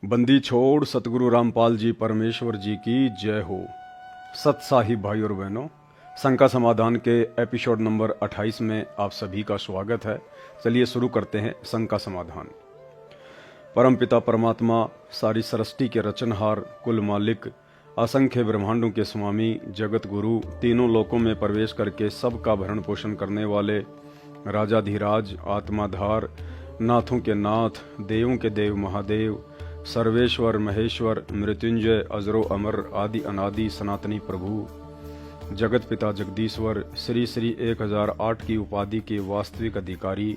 बंदी छोड़ सतगुरु रामपाल जी परमेश्वर जी की जय हो। सत साहिब भाई और बहनों, शंका समाधान के एपिसोड नंबर 28 में आप सभी का स्वागत है। चलिए शुरू करते हैं शंका समाधान। परमपिता परमात्मा, सारी सृष्टि के रचनहार, कुल मालिक, असंख्य ब्रह्मांडों के स्वामी, जगत गुरु, तीनों लोकों में प्रवेश करके सबका भरण पोषण करने वाले राजाधिराज, आत्माधार, नाथों के नाथ, देवों के देव महादेव, सर्वेश्वर महेश्वर, मृत्युंजय, अजरो अमर, आदि अनादि सनातनी प्रभु, जगत पिता जगदीश्वर, श्री श्री 1008 की उपाधि के वास्तविक अधिकारी,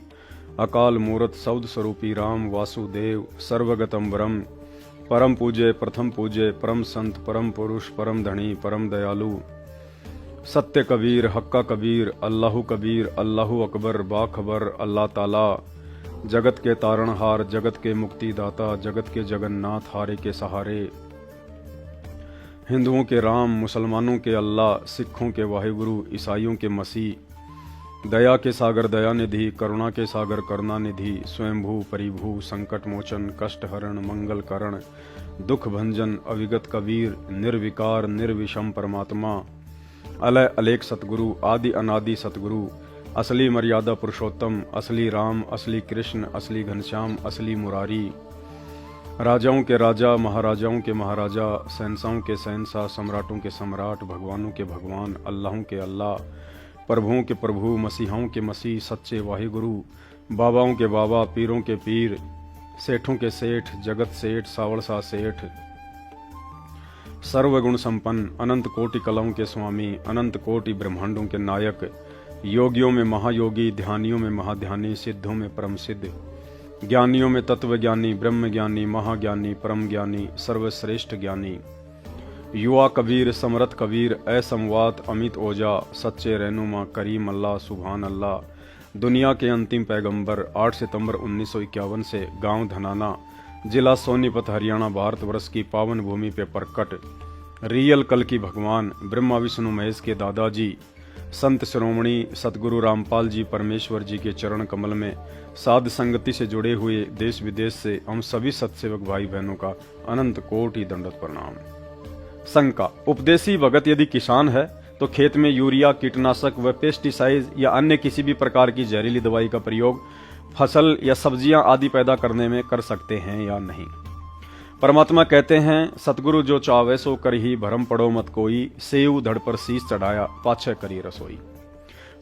अकाल मूरत सौद स्वरूपी राम वासुदेव, सर्वगतम ब्रह्म, परम पूज्य, प्रथम पूज्य, परम संत, परम पुरुष, परम धनी, परम दयालु, सत्य कबीर, हक्का कबीर, अल्लाहु कबीर, अल्लाहु अकबर, बाखबर, अल्लाह ताला, जगत के तारणहार, जगत के मुक्तिदाता, जगत के जगन्नाथ, हारे के सहारे, हिंदुओं के राम, मुसलमानों के अल्लाह, सिखों के वाहिगुरु, ईसाइयों के मसीह, दया के सागर दयानिधि, करुणा के सागर करुणानिधि, स्वयंभू परिभू, संकट मोचन, कष्ट हरण, मंगल करण, दुख भंजन, अविगत कबीर, निर्विकार निर्विषम परमात्मा, अलय अलेख सतगुरु, आदि अनादि सतगुरु, असली मर्यादा पुरुषोत्तम, असली राम, असली कृष्ण, असली घनश्याम, असली मुरारी, राजाओं के राजा, महाराजाओं के महाराजा, शहंशाहों के शहंशाह, सम्राटों के सम्राट, भगवानों के भगवान, अल्लाहों के अल्लाह, प्रभुओं के प्रभु, मसीहाओं के मसीह, सच्चे वाहिगुरु, बाबाओं के बाबा, पीरों के पीर, सेठों के सेठ, जगत सेठ, सावड़सा सेठ, सर्वगुण संपन्न, अनंत कोटि कलाओं के स्वामी, अनंत कोटि ब्रह्मांडों के नायक, योगियों में महायोगी, ध्यानियों में महाध्यानी, सिद्धों में परम सिद्ध, ज्ञानियों में तत्वज्ञानी, ब्रह्म ज्ञानी, महाज्ञानी, परम ज्ञानी, सर्वश्रेष्ठ ज्ञानी, युवा कबीर, समरथ कबीर, असमवात, अमित ओजा, सच्चे रहनुमा, करीम अल्लाह, सुभान अल्लाह, दुनिया के अंतिम पैगंबर, 8 सितंबर 1951 से गांव धनाना, जिला सोनीपत, हरियाणा, भारतवर्ष की पावन भूमि पे प्रकट रियल कल की भगवान, ब्रह्मा विष्णु महेश के दादाजी, संत शिरोमणि सतगुरु रामपाल जी परमेश्वर जी के चरण कमल में साध संगति से जुड़े हुए देश विदेश से हम सभी सत्सेवक भाई बहनों का अनंत कोटि दंडवत प्रणाम। शंका: उपदेशी भगत यदि किसान है तो खेत में यूरिया, कीटनाशक व पेस्टिसाइड या अन्य किसी भी प्रकार की जहरीली दवाई का प्रयोग फसल या सब्जियां आदि पैदा करने में कर सकते हैं या नहीं? परमात्मा कहते हैं, सतगुरु जो चावे सो कर ही, भरम पड़ो मत कोई, सेव धड़ पर शीश चढ़ाया, पाछे करी रसोई।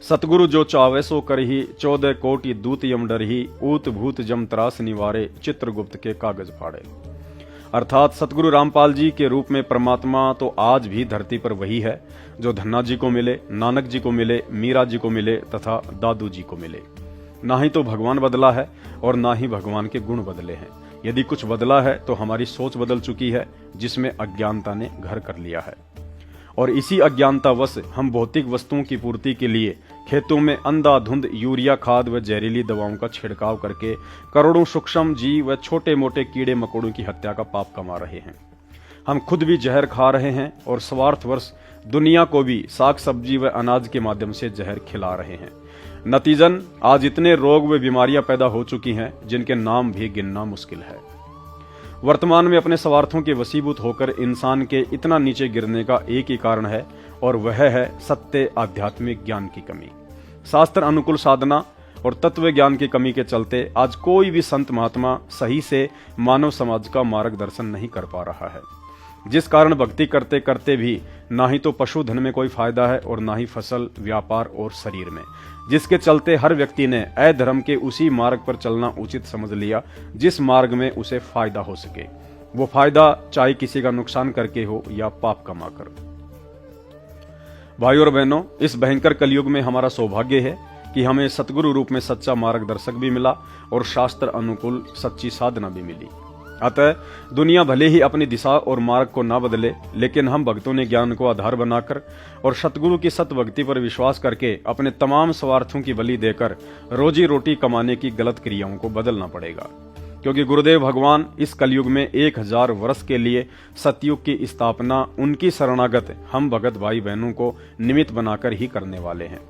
सतगुरु जो चावे सो कर ही, 14 कोटि दूत यम डर ही, ऊत भूत जम त्रास निवारे, चित्रगुप्त के कागज फाड़े। अर्थात सतगुरु रामपाल जी के रूप में परमात्मा तो आज भी धरती पर वही है जो धन्ना जी को मिले, नानक जी को मिले, मीरा जी को मिले तथा दादू जी को मिले। ना ही तो भगवान बदला है और ना ही भगवान के गुण बदले हैं। यदि कुछ बदला है तो हमारी सोच बदल चुकी है, जिसमें अज्ञानता ने घर कर लिया है, और इसी अज्ञानतावश हम भौतिक वस्तुओं की पूर्ति के लिए खेतों में अंधाधुंध यूरिया खाद व जहरीली दवाओं का छिड़काव करके करोड़ों सूक्ष्म जीव व छोटे मोटे कीड़े मकोड़ों की हत्या का पाप कमा रहे हैं। हम खुद भी जहर खा रहे हैं और स्वार्थवश दुनिया को भी साग सब्जी व अनाज के माध्यम से जहर खिला रहे हैं। नतीजन आज इतने रोग व बीमारियां पैदा हो चुकी हैं जिनके नाम भी गिनना मुश्किल है। वर्तमान में अपने स्वार्थों के वशीभूत होकर इंसान के इतना नीचे गिरने का एक ही कारण है, और वह है सत्य आध्यात्मिक ज्ञान की कमी। शास्त्र अनुकूल साधना और तत्व ज्ञान की कमी के चलते आज कोई भी संत महात्मा सही से मानव समाज का मार्गदर्शन नहीं कर पा रहा है, जिस कारण भक्ति करते करते भी ना ही तो पशुधन में कोई फायदा है और ना ही फसल, व्यापार और शरीर में, जिसके चलते हर व्यक्ति ने अधर्म के उसी मार्ग पर चलना उचित समझ लिया जिस मार्ग में उसे फायदा हो सके। वो फायदा चाहे किसी का नुकसान करके हो या पाप कमाकर। भाइयों और बहनों, इस भयंकर कलयुग में हमारा सौभाग्य है कि हमें सतगुरु रूप में सच्चा मार्गदर्शक भी मिला और शास्त्र अनुकूल सच्ची साधना भी मिली। अतः दुनिया भले ही अपनी दिशा और मार्ग को ना बदले, लेकिन हम भक्तों ने ज्ञान को आधार बनाकर और सतगुरु की सत भक्ति पर विश्वास करके अपने तमाम स्वार्थों की बलि देकर रोजी रोटी कमाने की गलत क्रियाओं को बदलना पड़ेगा, क्योंकि गुरुदेव भगवान इस कलयुग में 1000 वर्ष के लिए सतयुग की स्थापना उनकी शरणागत हम भगत भाई बहनों को निमित्त बनाकर ही करने वाले हैं।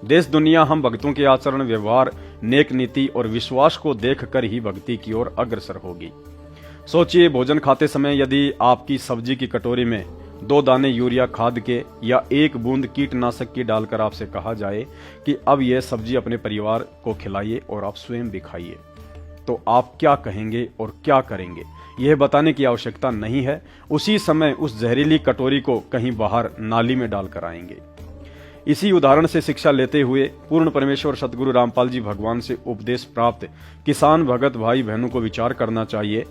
देश दुनिया हम भक्तों के आचरण, व्यवहार, नेक नीति और विश्वास को देखकर ही भक्ति की ओर अग्रसर होगी। सोचिए, भोजन खाते समय यदि आपकी सब्जी की कटोरी में 2 दाने यूरिया खाद के या 1 बूंद कीटनाशक की डालकर आपसे कहा जाए कि अब यह सब्जी अपने परिवार को खिलाइए और आप स्वयं भी खाइए, तो आप क्या कहेंगे और क्या करेंगे, यह बताने की आवश्यकता नहीं है। उसी समय उस जहरीली कटोरी को कहीं बाहर नाली में डालकर आएंगे। इसी उदाहरण से शिक्षा लेते हुए पूर्ण परमेश्वर सतगुरु रामपाल जी भगवान से उपदेश प्राप्त किसान भगत भाई बहनों को विचार करना चाहिए।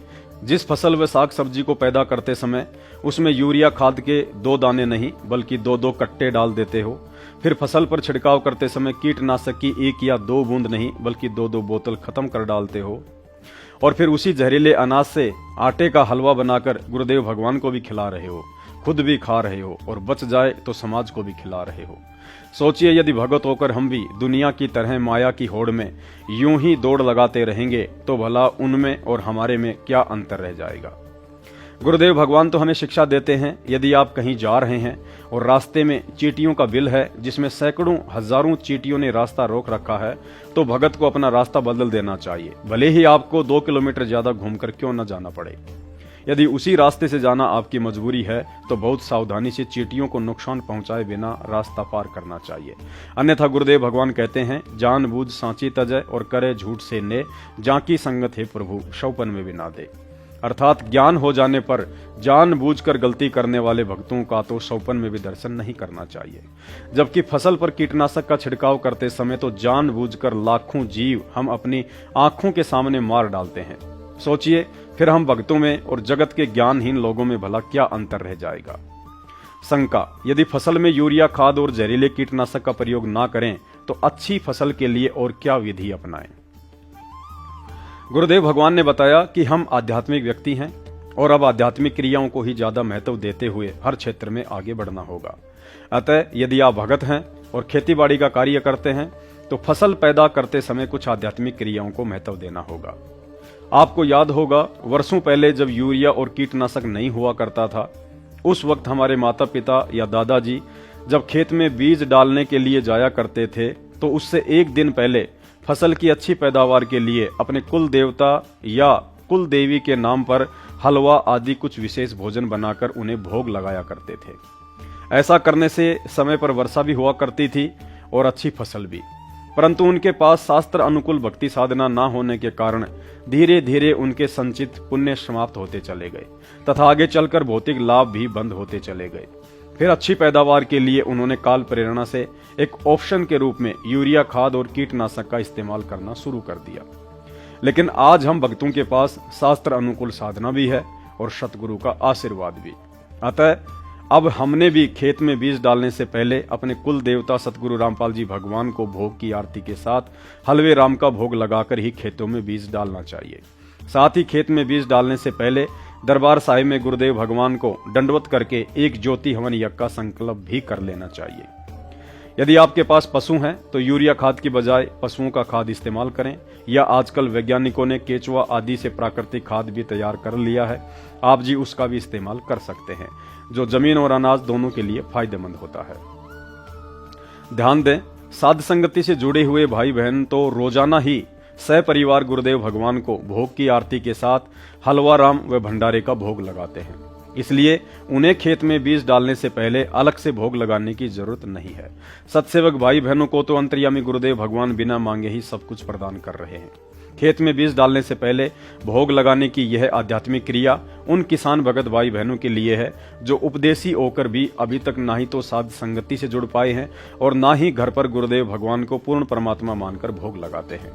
जिस फसल व साग सब्जी को पैदा करते समय उसमें यूरिया खाद के 2 दाने नहीं बल्कि 2-2 कट्टे डाल देते हो, फिर फसल पर छिड़काव करते समय कीटनाशक की 1 या 2 बूंद नहीं बल्कि 2-2 बोतल खत्म कर डालते हो, और फिर उसी जहरीले अनाज से आटे का हलवा बनाकर गुरुदेव भगवान को भी खिला रहे हो, खुद भी खा रहे हो और बच जाए तो समाज को भी खिला रहे हो। सोचिए, यदि भगत होकर हम भी दुनिया की तरह माया की होड़ में यूं ही दौड़ लगाते रहेंगे तो भला उनमें और हमारे में क्या अंतर रह जाएगा। गुरुदेव भगवान तो हमें शिक्षा देते हैं, यदि आप कहीं जा रहे हैं और रास्ते में चींटियों का बिल है जिसमें सैकड़ों हजारों चींटियों ने रास्ता रोक रखा है, तो भगत को अपना रास्ता बदल देना चाहिए, भले ही आपको 2 किलोमीटर ज्यादा घूमकर क्यों न जाना पड़े। यदि उसी रास्ते से जाना आपकी मजबूरी है तो बहुत सावधानी से चींटियों को नुकसान पहुंचाए बिना रास्ता पार करना चाहिए। अन्यथा गुरुदेव भगवान कहते हैं, जानबूझ सांची तजय और करे झूठ से ने, जाकी संगत है प्रभु शौपन में भी ना दे। अर्थात ज्ञान हो जाने पर जानबूझकर गलती करने वाले भक्तों का तो शौपन में भी दर्शन नहीं करना चाहिए, जबकि फसल पर कीटनाशक का छिड़काव करते समय तो जानबूझकर लाखों जीव हम अपनी आंखों के सामने मार डालते हैं। सोचिए, फिर हम भक्तों में और जगत के ज्ञानहीन लोगों में भला क्या अंतर रह जाएगा। शंका, यदि फसल में यूरिया खाद और जहरीले कीटनाशक का प्रयोग ना करें तो अच्छी फसल के लिए और क्या विधि अपनाएं। गुरुदेव भगवान ने बताया कि हम आध्यात्मिक व्यक्ति हैं और अब आध्यात्मिक क्रियाओं को ही ज्यादा महत्व देते हुए हर क्षेत्र में आगे बढ़ना होगा। अतः यदि आप भगत हैं और खेतीबाड़ी का कार्य करते हैं तो फसल पैदा करते समय कुछ आध्यात्मिक क्रियाओं को महत्व देना होगा। आपको याद होगा, वर्षों पहले जब यूरिया और कीटनाशक नहीं हुआ करता था, उस वक्त हमारे माता पिता या दादाजी जब खेत में बीज डालने के लिए जाया करते थे तो उससे 1 दिन पहले फसल की अच्छी पैदावार के लिए अपने कुल देवता या कुल देवी के नाम पर हलवा आदि कुछ विशेष भोजन बनाकर उन्हें भोग लगाया करते थे। ऐसा करने से समय पर वर्षा भी हुआ करती थी और अच्छी फसल भी, परंतु उनके पास शास्त्र अनुकूल भक्ति साधना न होने के कारण धीरे धीरे उनके संचित पुण्य समाप्त होते चले गए तथा आगे चलकर भौतिक लाभ भी बंद होते चले गए। फिर अच्छी पैदावार के लिए उन्होंने काल प्रेरणा से एक ऑप्शन के रूप में यूरिया खाद और कीटनाशक का इस्तेमाल करना शुरू कर दिया। लेकिन आज हम भक्तों के पास शास्त्र अनुकूल साधना भी है और सतगुरु का आशीर्वाद भी। अतः अब हमने भी खेत में बीज डालने से पहले अपने कुल देवता सतगुरु रामपाल जी भगवान को भोग की आरती के साथ हलवे राम का भोग लगाकर ही खेतों में बीज डालना चाहिए। साथ ही खेत में बीज डालने से पहले दरबार साहिब में गुरुदेव भगवान को दंडवत करके एक ज्योति हवन यज्ञ का संकल्प भी कर लेना चाहिए। यदि आपके पास पशु हैं तो यूरिया खाद की बजाय पशुओं का खाद इस्तेमाल करें, या आजकल वैज्ञानिकों ने केचुआ आदि से प्राकृतिक खाद भी तैयार कर लिया है, आप जी उसका भी इस्तेमाल कर सकते हैं, जो जमीन और अनाज दोनों के लिए फायदेमंद होता है। ध्यान दें, साध संगति से जुड़े हुए भाई बहन तो रोजाना ही सपरिवार गुरुदेव भगवान को भोग की आरती के साथ हलवा राम व भंडारे का भोग लगाते हैं, इसलिए उन्हें खेत में बीज डालने से पहले अलग से भोग लगाने की जरूरत नहीं है। सत्सेवक भाई बहनों को तो अंतर्यामी गुरुदेव भगवान बिना मांगे ही सब कुछ प्रदान कर रहे हैं। खेत में बीज डालने से पहले भोग लगाने की यह आध्यात्मिक क्रिया उन किसान भगत भाई बहनों के लिए है जो उपदेशी होकर भी अभी तक ना ही तो साध संगति से जुड़ पाए हैं और ना ही घर पर गुरुदेव भगवान को पूर्ण परमात्मा मानकर भोग लगाते हैं।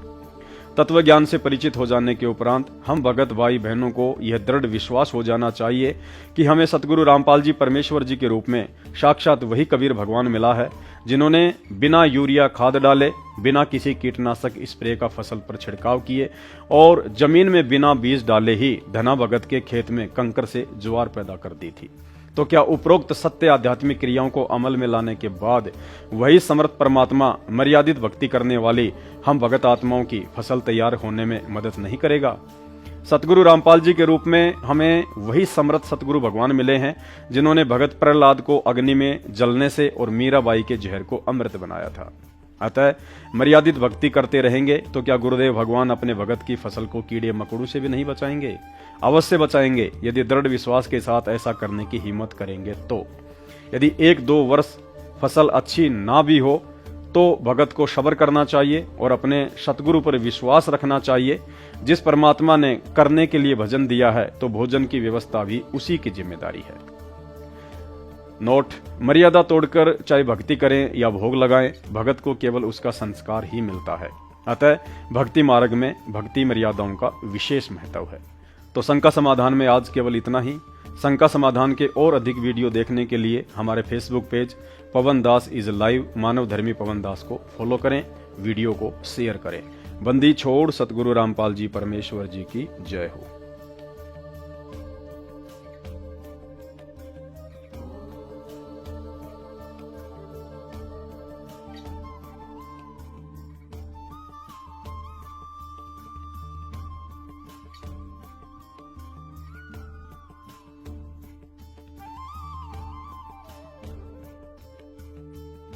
तत्व ज्ञान से परिचित हो जाने के उपरांत हम भगत भाई बहनों को यह दृढ़ विश्वास हो जाना चाहिए कि हमें सतगुरु रामपाल जी परमेश्वर जी के रूप में साक्षात वही कबीर भगवान मिला है, जिन्होंने बिना यूरिया खाद डाले, बिना किसी कीटनाशक स्प्रे का फसल पर छिड़काव किए और जमीन में बिना बीज डाले ही धना भगत के खेत में कंकर से ज्वार पैदा कर दी थी। तो क्या उपरोक्त सत्य आध्यात्मिक क्रियाओं को अमल में लाने के बाद वही समर्थ परमात्मा मर्यादित भक्ति करने वाली हम भगत आत्माओं की फसल तैयार होने में मदद नहीं करेगा? सतगुरु रामपाल जी के रूप में हमें वही समर्थ सतगुरु भगवान मिले हैं जिन्होंने भगत प्रहलाद को अग्नि में जलने से और मीराबाई के जहर को अमृत बनाया था। अतः मर्यादित भक्ति करते रहेंगे तो क्या गुरुदेव भगवान अपने भगत की फसल को कीड़े मकोड़ों से भी नहीं बचाएंगे? अवश्य बचाएंगे, यदि दृढ़ विश्वास के साथ ऐसा करने की हिम्मत करेंगे तो। यदि 1-2 वर्ष फसल अच्छी ना भी हो तो भगत को सब्र करना चाहिए और अपने सतगुरु पर विश्वास रखना चाहिए। जिस परमात्मा ने करने के लिए भजन दिया है तो भोजन की व्यवस्था भी उसी की जिम्मेदारी है। नोट: मर्यादा तोड़कर चाहे भक्ति करें या भोग लगाएं, भगत को केवल उसका संस्कार ही मिलता है। अतः भक्ति मार्ग में भक्ति मर्यादाओं का विशेष महत्व है। तो शंका समाधान में आज केवल इतना ही। शंका समाधान के और अधिक वीडियो देखने के लिए हमारे Facebook page Pawan Das is live मानव धर्मी पवन दास को फॉलो करें, वीडियो को शेयर करें। बंदी छोड़ सतगुरु रामपाल जी परमेश्वर जी की जय हो।